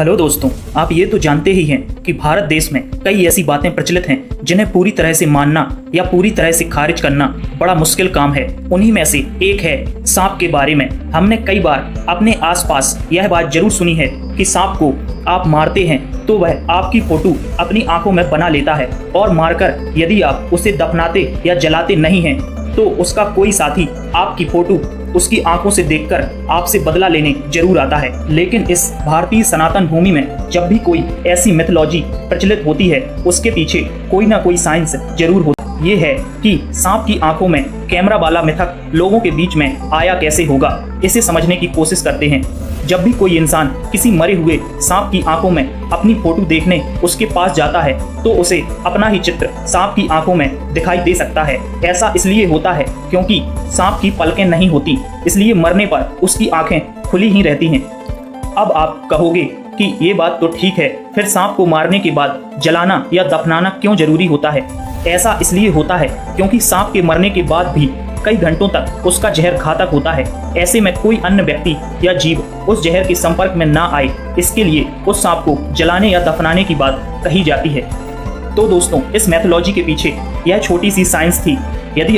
Hello दोस्तों, आप ये तो जानते ही हैं कि भारत देश में कई ऐसी बातें प्रचलित हैं जिन्हें पूरी तरह से मानना या पूरी तरह से खारिज करना बड़ा मुश्किल काम है। उन्हीं में से एक है सांप के बारे में। हमने कई बार अपने आसपास यह बात जरूर सुनी है कि सांप को आप मारते हैं तो वह आपकी फोटो अपनी आंखों में बना लेता है और मारकर यदि आप उसे दफनाते या जलाते नहीं हैं तो उसका कोई साथी आपकी फोटो उसकी आंखों से देखकर आपसे बदला लेने जरूर आता है। लेकिन इस भारतीय सनातन भूमि में जब भी कोई ऐसी मिथोलॉजी प्रचलित होती है उसके पीछे कोई ना कोई साइंस जरूर होता है। ये है कि सांप की आंखों में कैमरा वाला मिथक लोगों के बीच में आया कैसे होगा, इसे समझने की कोशिश करते हैं। जब भी कोई इंसान किसी मरे हुए सांप की आंखों में अपनी फोटो देखने उसके पास जाता है तो उसे अपना ही चित्र सांप की आंखों में दिखाई दे सकता है। ऐसा इसलिए होता है क्योंकि सांप की पलकें नहीं होती, इसलिए मरने पर उसकी आंखें खुली ही रहती हैं। अब आप कहोगे कि ये बात तो ठीक है, फिर सांप को मारने के बाद जलाना या दफनाना क्यों जरूरी होता है? ऐसा इसलिए होता है क्योंकि सांप के मरने के बाद भी कई घंटों तक उसका जहर घातक होता है। ऐसे में कोई अन्य व्यक्ति या जीव उस जहर के संपर्क में ना आए, इसके लिए उस सांप को जलाने या दफनाने की बात कही जाती है। तो दोस्तों, इस मैथोलॉजी के पीछे यह छोटी सी साइंस थी। यदि